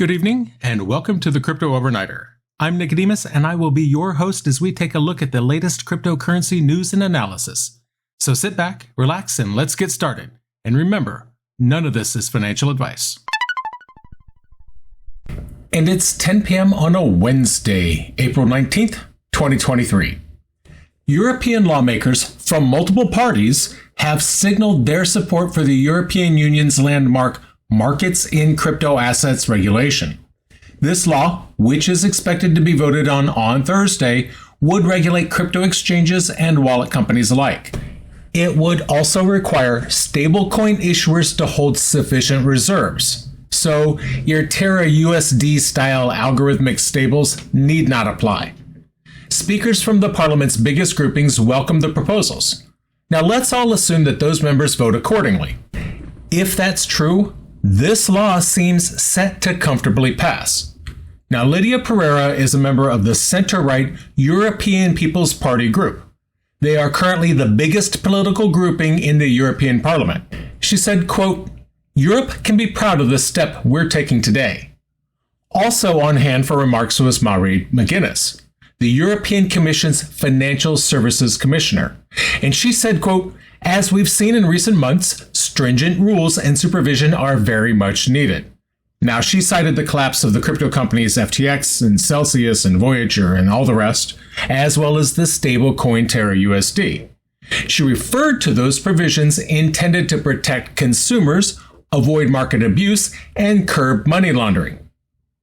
Good evening, and welcome to the Crypto Overnighter. I'm Nikodemus, and I will be your host as we take a look at the latest cryptocurrency news and analysis. So sit back, relax, and let's get started. And remember, none of this is financial advice. And it's 10 p.m. on a Wednesday, April 19th, 2023. European lawmakers from multiple parties have signaled their support for the European Union's landmark Markets in Crypto Assets regulation. This law, which is expected to be voted on Thursday, would regulate crypto exchanges and wallet companies alike. It would also require stablecoin issuers to hold sufficient reserves. So your Terra USD style algorithmic stables need not apply. Speakers from the Parliament's biggest groupings welcome the proposals. Now let's all assume that those members vote accordingly. If that's true, this law seems set to comfortably pass. Now, Lydia Pereira is a member of the center-right European People's Party group. They are currently the biggest political grouping in the European Parliament. She said, quote, "Europe can be proud of the step we're taking today." Also on hand for remarks was Mairead McGuinness, the European Commission's Financial Services Commissioner. And she said, quote, "As we've seen in recent months, stringent rules and supervision are very much needed." Now, she cited the collapse of the crypto companies FTX and Celsius and Voyager and all the rest, as well as the stablecoin Terra USD. She referred to those provisions intended to protect consumers, avoid market abuse, and curb money laundering.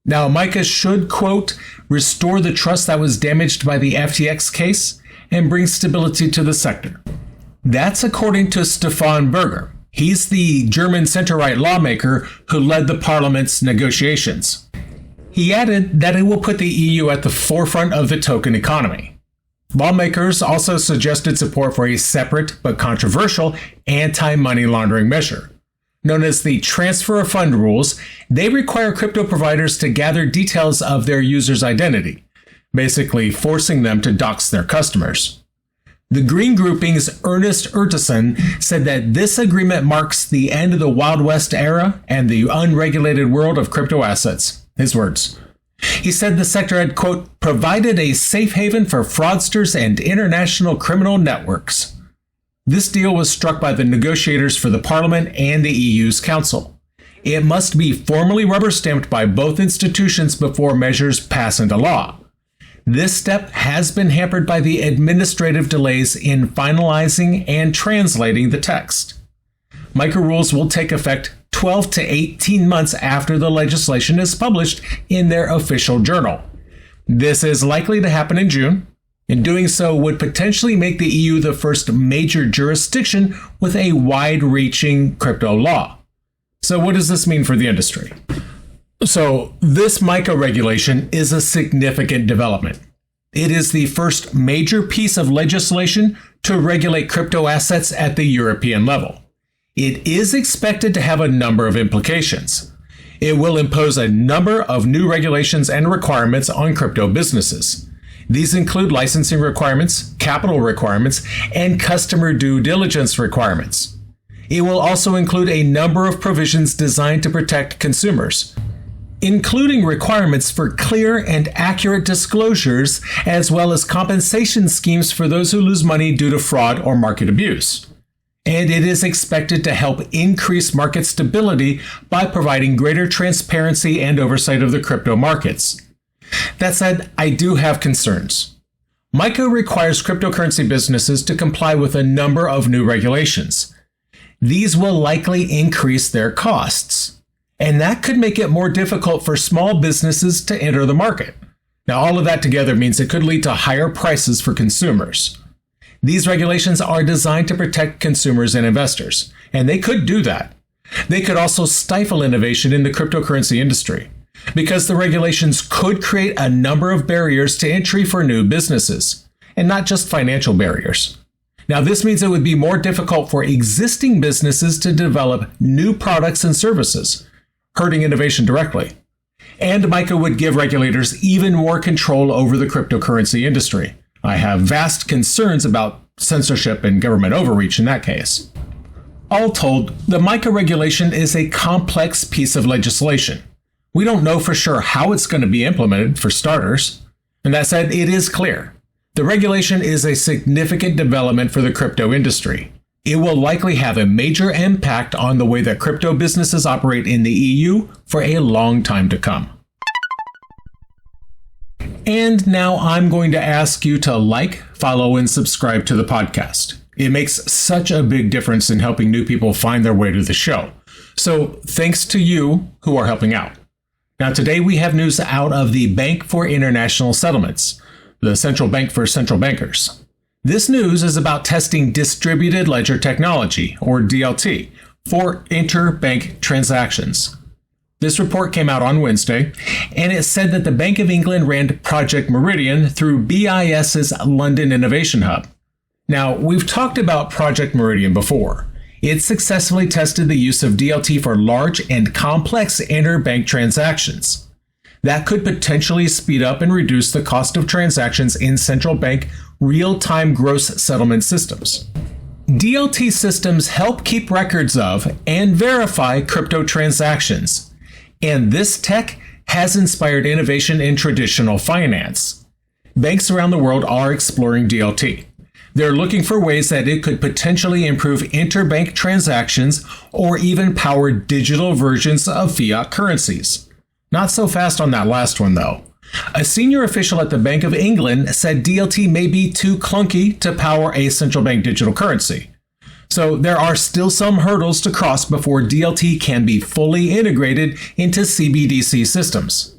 Now, MICA should, quote, "restore the trust that was damaged by the FTX case and bring stability to the sector." That's according to Stefan Berger. He's the German center-right lawmaker who led the parliament's negotiations. He added that it will put the EU at the forefront of the token economy. Lawmakers also suggested support for a separate but controversial anti-money laundering measure. Known as the transfer of fund rules, they require crypto providers to gather details of their users' identity, basically forcing them to dox their customers. The Green Grouping's Ernest Urtasun said that this agreement marks the end of the Wild West era and the unregulated world of crypto assets. His words. He said the sector had, quote, "provided a safe haven for fraudsters and international criminal networks." This deal was struck by the negotiators for the Parliament and the EU's Council. It must be formally rubber-stamped by both institutions before measures pass into law. This step has been hampered by the administrative delays in finalizing and translating the text. MICA rules will take effect 12 to 18 months after the legislation is published in their official journal. This is likely to happen in June, and doing so would potentially make the EU the first major jurisdiction with a wide-reaching crypto law. So what does this mean for the industry? So this MICA regulation is a significant development. It is the first major piece of legislation to regulate crypto assets at the European level. It is expected to have a number of implications. It will impose a number of new regulations and requirements on crypto businesses. These include licensing requirements, capital requirements, and customer due diligence requirements. It will also include a number of provisions designed to protect consumers, including requirements for clear and accurate disclosures, as well as compensation schemes for those who lose money due to fraud or market abuse. And it is expected to help increase market stability by providing greater transparency and oversight of the crypto markets. That said, I do have concerns. MICA requires cryptocurrency businesses to comply with a number of new regulations. These will likely increase their costs, and that could make it more difficult for small businesses to enter the market. Now, all of that together means it could lead to higher prices for consumers. These regulations are designed to protect consumers and investors, and they could do that. They could also stifle innovation in the cryptocurrency industry, because the regulations could create a number of barriers to entry for new businesses, and not just financial barriers. Now, this means it would be more difficult for existing businesses to develop new products and services, hurting innovation directly. And MICA would give regulators even more control over the cryptocurrency industry. I have vast concerns about censorship and government overreach in that case. All told, the MICA regulation is a complex piece of legislation. We don't know for sure how it's going to be implemented, for starters. And that said, it is clear. The regulation is a significant development for the crypto industry. It will likely have a major impact on the way that crypto businesses operate in the EU for a long time to come. And now I'm going to ask you to like, follow, and subscribe to the podcast. It makes such a big difference in helping new people find their way to the show. So thanks to you who are helping out. Now today we have news out of the Bank for International Settlements, the central bank for central bankers. This news is about testing distributed ledger technology, or DLT, for interbank transactions. This report came out on Wednesday, and it said that the Bank of England ran Project Meridian through BIS's London Innovation Hub. Now, we've talked about Project Meridian before. It successfully tested the use of DLT for large and complex interbank transactions. That could potentially speed up and reduce the cost of transactions in central bank real-time gross settlement systems. DLT systems help keep records of and verify crypto transactions. And this tech has inspired innovation in traditional finance. Banks around the world are exploring DLT. They're looking for ways that it could potentially improve interbank transactions or even power digital versions of fiat currencies. Not so fast on that last one, though. A senior official at the Bank of England said DLT may be too clunky to power a central bank digital currency. So there are still some hurdles to cross before DLT can be fully integrated into CBDC systems.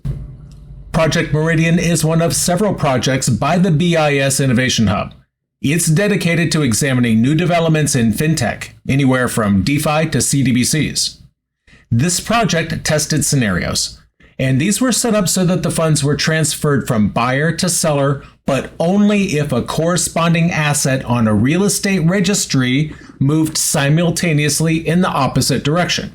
Project Meridian is one of several projects by the BIS Innovation Hub. It's dedicated to examining new developments in fintech, anywhere from DeFi to CBDCs. This project tested scenarios, and these were set up so that the funds were transferred from buyer to seller, but only if a corresponding asset on a real estate registry moved simultaneously in the opposite direction.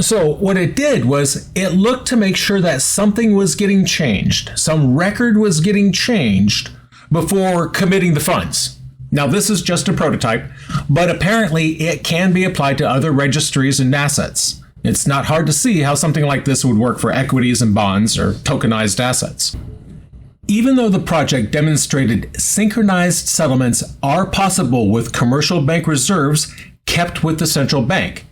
So what it did was it looked to make sure that something was getting changed, some record was getting changed before committing the funds. Now this is just a prototype, but apparently it can be applied to other registries and assets. It's not hard to see how something like this would work for equities and bonds or tokenized assets. Even though the project demonstrated synchronized settlements are possible with commercial bank reserves kept with the central bank,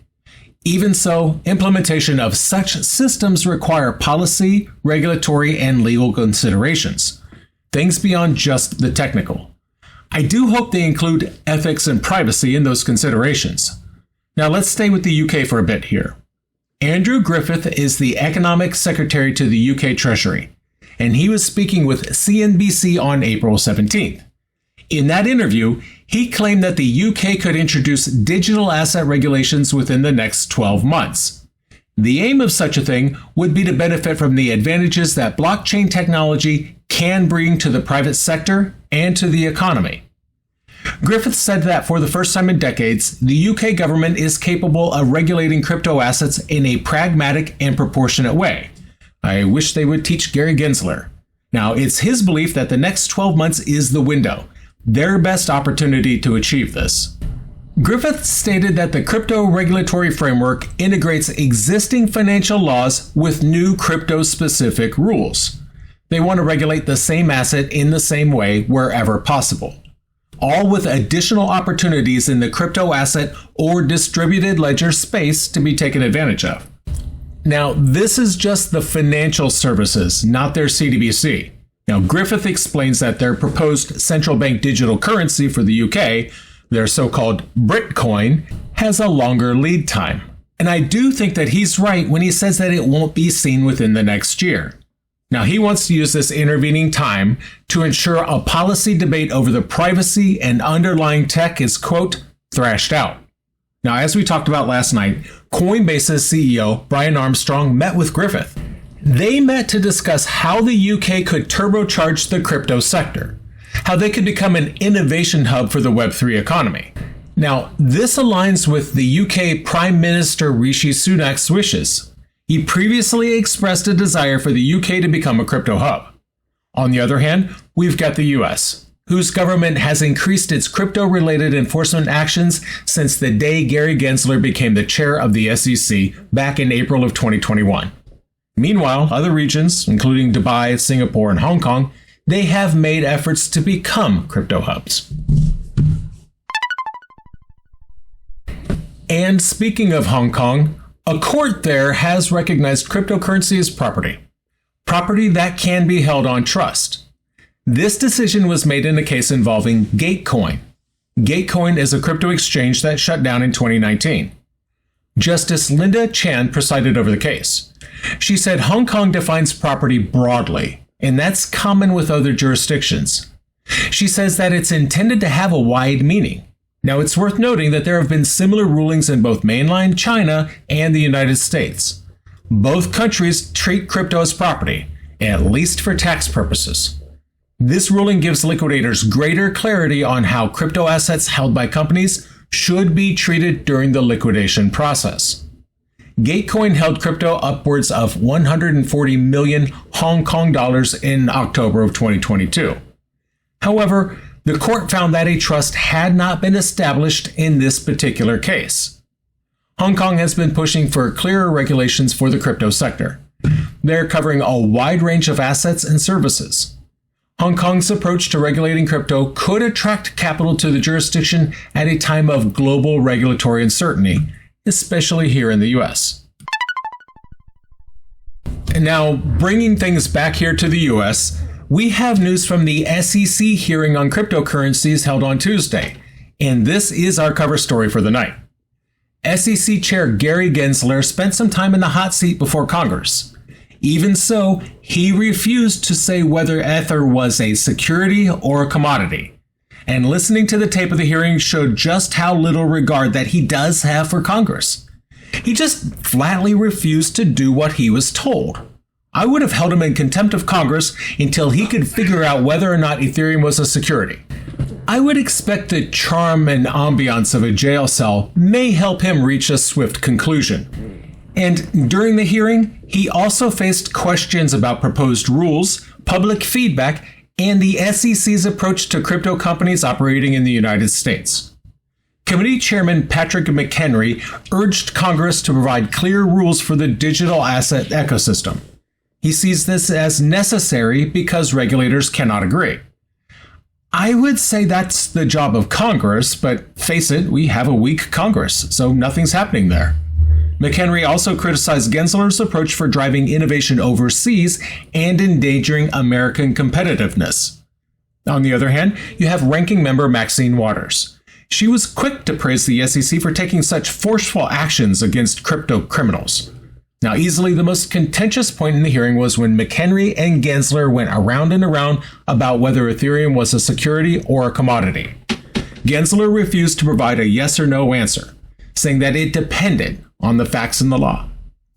even so, implementation of such systems require policy, regulatory, and legal considerations. Things beyond just the technical. I do hope they include ethics and privacy in those considerations. Now let's stay with the UK for a bit here. Andrew Griffith is the Economic Secretary to the UK Treasury, and he was speaking with CNBC on April 17th. In that interview, he claimed that the UK could introduce digital asset regulations within the next 12 months. The aim of such a thing would be to benefit from the advantages that blockchain technology can bring to the private sector and to the economy. Griffith said that for the first time in decades, the UK government is capable of regulating crypto assets in a pragmatic and proportionate way. I wish they would teach Gary Gensler. Now, it's his belief that the next 12 months is the window, their best opportunity to achieve this. Griffith stated that the crypto regulatory framework integrates existing financial laws with new crypto-specific rules. They want to regulate the same asset in the same way wherever possible, all with additional opportunities in the crypto asset or distributed ledger space to be taken advantage of. Now, this is just the financial services, not their CBDC. Now, Griffith explains that their proposed central bank digital currency for the UK, their so-called Britcoin, has a longer lead time. And I do think that he's right when he says that it won't be seen within the next year. Now, he wants to use this intervening time to ensure a policy debate over the privacy and underlying tech is, quote, thrashed out. Now, as we talked about last night, Coinbase's CEO, Brian Armstrong, met with Griffith. They met to discuss how the UK could turbocharge the crypto sector, how they could become an innovation hub for the Web3 economy. Now, this aligns with the UK Prime Minister Rishi Sunak's wishes. He previously expressed a desire for the UK to become a crypto hub. On the other hand, we've got the US, whose government has increased its crypto-related enforcement actions since the day Gary Gensler became the chair of the SEC back in April of 2021. Meanwhile, other regions, including Dubai, Singapore, and Hong Kong, they have made efforts to become crypto hubs. And speaking of Hong Kong, a court there has recognized cryptocurrency as property that can be held on trust. This decision was made in a case involving Gatecoin. Gatecoin is a crypto exchange that shut down in 2019. Justice Linda Chan presided over the case. She said Hong Kong defines property broadly, and that's common with other jurisdictions. She says that it's intended to have a wide meaning. Now, it's worth noting that there have been similar rulings in both mainland China and the United States. Both countries treat crypto as property, at least for tax purposes. This ruling gives liquidators greater clarity on how crypto assets held by companies should be treated during the liquidation process. Gatecoin held crypto upwards of 140 million Hong Kong dollars in October of 2022. However, the court found that a trust had not been established in this particular case. Hong Kong has been pushing for clearer regulations for the crypto sector. They're covering a wide range of assets and services. Hong Kong's approach to regulating crypto could attract capital to the jurisdiction at a time of global regulatory uncertainty, especially here in the US. And now, bringing things back here to the US, we have news from the SEC hearing on cryptocurrencies held on Tuesday, and this is our cover story for the night. SEC Chair Gary Gensler spent some time in the hot seat before Congress. Even so, he refused to say whether Ether was a security or a commodity. And listening to the tape of the hearing showed just how little regard that he does have for Congress. He just flatly refused to do what he was told. I would have held him in contempt of Congress until he could figure out whether or not Ethereum was a security. I would expect the charm and ambiance of a jail cell may help him reach a swift conclusion. And during the hearing, he also faced questions about proposed rules, public feedback, and the SEC's approach to crypto companies operating in the United States. Committee Chairman Patrick McHenry urged Congress to provide clear rules for the digital asset ecosystem. He sees this as necessary because regulators cannot agree. I would say that's the job of Congress, but face it, we have a weak Congress, so nothing's happening there. McHenry also criticized Gensler's approach for driving innovation overseas and endangering American competitiveness. On the other hand, you have Ranking Member Maxine Waters. She was quick to praise the SEC for taking such forceful actions against crypto criminals. Now, easily the most contentious point in the hearing was when McHenry and Gensler went around and around about whether Ethereum was a security or a commodity. Gensler refused to provide a yes or no answer, saying that it depended on the facts and the law.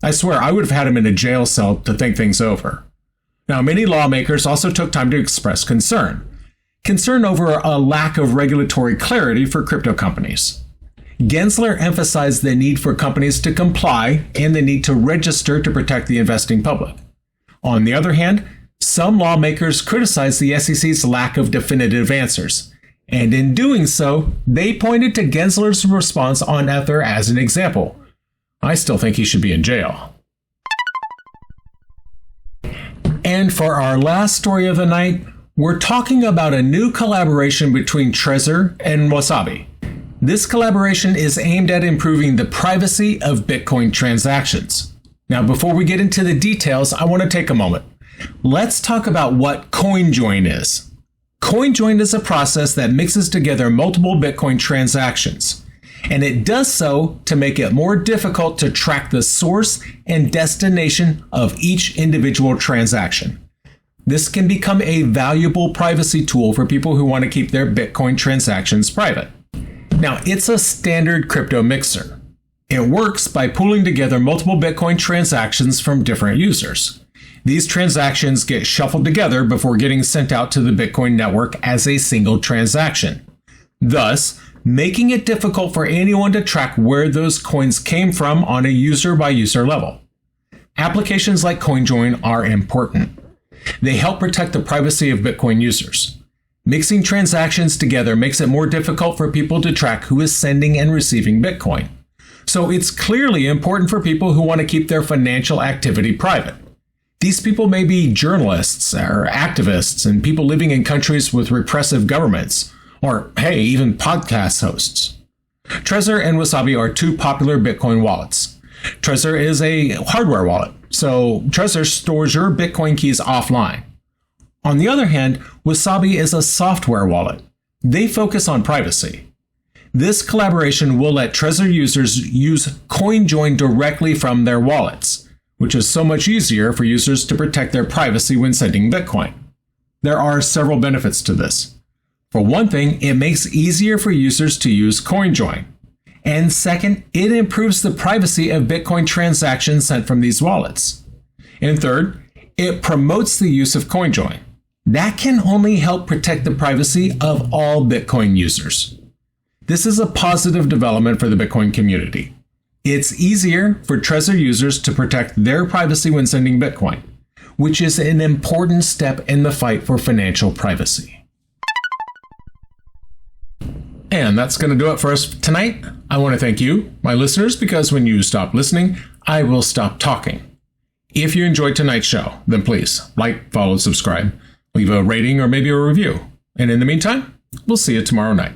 I swear I would have had him in a jail cell to think things over. Now, many lawmakers also took time to express concern over a lack of regulatory clarity for crypto companies. Gensler emphasized the need for companies to comply and the need to register to protect the investing public. On the other hand, some lawmakers criticized the SEC's lack of definitive answers, and in doing so, they pointed to Gensler's response on Ether as an example. I still think he should be in jail. And for our last story of the night, we're talking about a new collaboration between Trezor and Wasabi. This collaboration is aimed at improving the privacy of Bitcoin transactions. Now, before we get into the details, I want to take a moment. Let's talk about what CoinJoin is. CoinJoin is a process that mixes together multiple Bitcoin transactions, and it does so to make it more difficult to track the source and destination of each individual transaction. This can become a valuable privacy tool for people who want to keep their Bitcoin transactions private. Now, it's a standard crypto mixer. It works by pooling together multiple Bitcoin transactions from different users. These transactions get shuffled together before getting sent out to the Bitcoin network as a single transaction, thus making it difficult for anyone to track where those coins came from on a user-by-user level. Applications like CoinJoin are important. They help protect the privacy of Bitcoin users. Mixing transactions together makes it more difficult for people to track who is sending and receiving Bitcoin. So it's clearly important for people who want to keep their financial activity private. These people may be journalists or activists and people living in countries with repressive governments, or hey, even podcast hosts. Trezor and Wasabi are two popular Bitcoin wallets. Trezor is a hardware wallet, so Trezor stores your Bitcoin keys offline. On the other hand, Wasabi is a software wallet. They focus on privacy. This collaboration will let Trezor users use CoinJoin directly from their wallets, which is so much easier for users to protect their privacy when sending Bitcoin. There are several benefits to this. For one thing, it makes it easier for users to use CoinJoin. And second, it improves the privacy of Bitcoin transactions sent from these wallets. And third, it promotes the use of CoinJoin. That can only help protect the privacy of all Bitcoin users. This is a positive development for the Bitcoin community. It's easier for Trezor users to protect their privacy when sending Bitcoin, which is an important step in the fight for financial privacy. And that's going to do it for us tonight. I want to thank you, my listeners, because when you stop listening, I will stop talking. If you enjoyed tonight's show, then please like, follow, subscribe, leave a rating or maybe a review. And in the meantime, we'll see you tomorrow night.